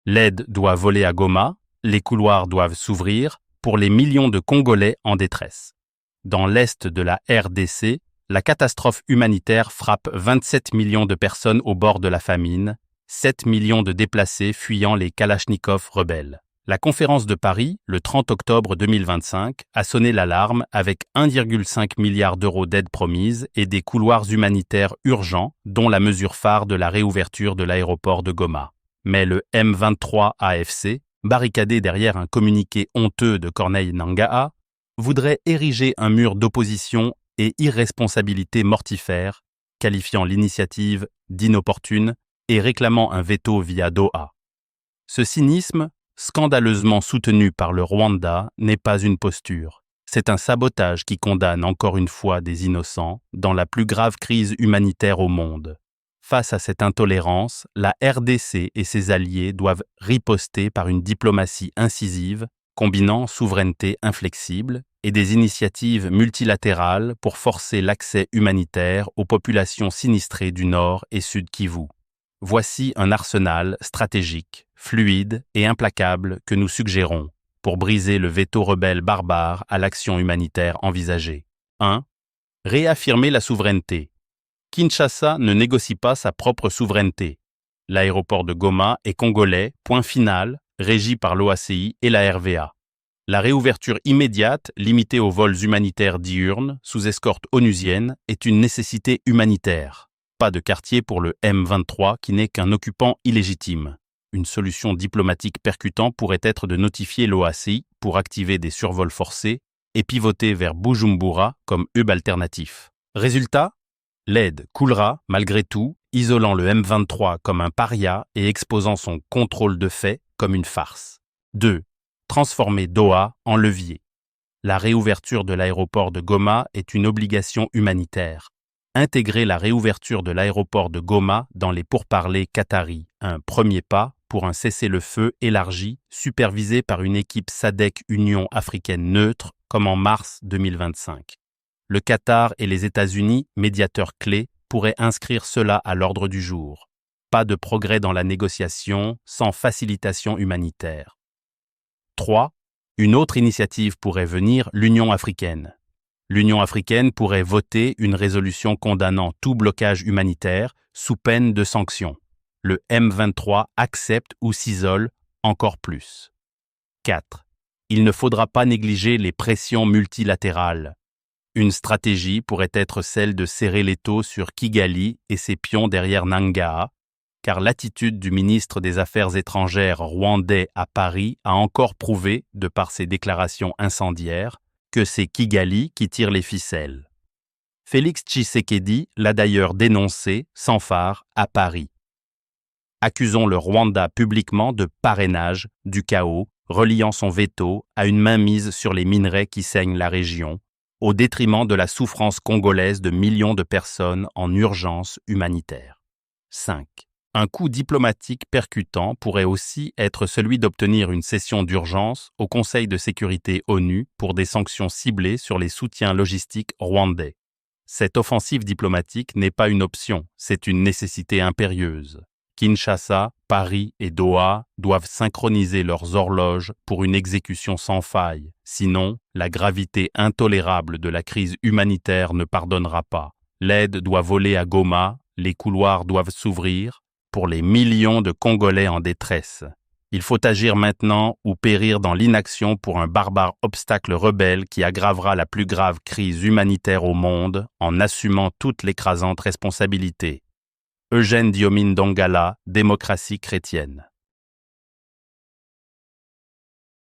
L'aide doit voler à Goma, les couloirs doivent s'ouvrir pour les millions de Congolais en détresse. Dans l'est de la RDC, la catastrophe humanitaire frappe 27 millions de personnes au bord de la famine, 7 millions de déplacés fuyant les Kalachnikovs rebelles. La conférence de Paris, le 30 octobre 2025, a sonné l'alarme avec 1,5 milliard d'euros d'aide promise et des couloirs humanitaires urgents, dont la mesure phare de la réouverture de l'aéroport de Goma. Mais le M23 AFC, barricadé derrière un communiqué honteux de Corneille Nangaa, voudrait ériger un mur d'opposition et irresponsabilité mortifère, qualifiant l'initiative d'inopportune et réclamant un veto via Doha. Ce cynisme, scandaleusement soutenu par le Rwanda, n'est pas une posture. C'est un sabotage qui condamne encore une fois des innocents dans la plus grave crise humanitaire au monde. Face à cette intolérance, la RDC et ses alliés doivent riposter par une diplomatie incisive, combinant souveraineté inflexible et des initiatives multilatérales pour forcer l'accès humanitaire aux populations sinistrées du Nord et Sud Kivu. Voici un arsenal stratégique, fluide et implacable que nous suggérons pour briser le veto rebelle barbare à l'action humanitaire envisagée. 1. Réaffirmer la souveraineté. Kinshasa ne négocie pas sa propre souveraineté. L'aéroport de Goma est congolais, point final, régi par l'OACI et la RVA. La réouverture immédiate, limitée aux vols humanitaires diurnes, sous escorte onusienne, est une nécessité humanitaire. Pas de quartier pour le M23 qui n'est qu'un occupant illégitime. Une solution diplomatique percutante pourrait être de notifier l'OACI pour activer des survols forcés et pivoter vers Bujumbura comme hub alternatif. Résultat, l'aide coulera malgré tout, isolant le M23 comme un paria et exposant son contrôle de fait comme une farce. 2. Transformer Doha en levier. La réouverture de l'aéroport de Goma est une obligation humanitaire. Intégrer la réouverture de l'aéroport de Goma dans les pourparlers qataris, un premier pas pour un cessez-le-feu élargi, supervisé par une équipe SADC Union africaine neutre, comme en mars 2025. Le Qatar et les États-Unis, médiateurs clés, pourraient inscrire cela à l'ordre du jour. Pas de progrès dans la négociation sans facilitation humanitaire. 3. Une autre initiative pourrait venir, l'Union africaine. L'Union africaine pourrait voter une résolution condamnant tout blocage humanitaire sous peine de sanctions. Le M23 accepte ou s'isole encore plus. 4. Il ne faudra pas négliger les pressions multilatérales. Une stratégie pourrait être celle de serrer l'étau sur Kigali et ses pions derrière Nangaa, car l'attitude du ministre des Affaires étrangères rwandais à Paris a encore prouvé, de par ses déclarations incendiaires, que c'est Kigali qui tire les ficelles. Félix Tshisekedi l'a d'ailleurs dénoncé, sans phare, à Paris. Accusons le Rwanda publiquement de parrainage du chaos, reliant son veto à une mainmise sur les minerais qui saignent la région, au détriment de la souffrance congolaise de millions de personnes en urgence humanitaire. 5. Un coup diplomatique percutant pourrait aussi être celui d'obtenir une session d'urgence au Conseil de sécurité ONU pour des sanctions ciblées sur les soutiens logistiques rwandais. Cette offensive diplomatique n'est pas une option, c'est une nécessité impérieuse. Kinshasa, Paris et Doha doivent synchroniser leurs horloges pour une exécution sans faille. Sinon, la gravité intolérable de la crise humanitaire ne pardonnera pas. L'aide doit voler à Goma, les couloirs doivent s'ouvrir pour les millions de Congolais en détresse. Il faut agir maintenant ou périr dans l'inaction pour un barbare obstacle rebelle qui aggravera la plus grave crise humanitaire au monde en assumant toute l'écrasante responsabilité. Eugène Diomine Dongala, Démocratie chrétienne.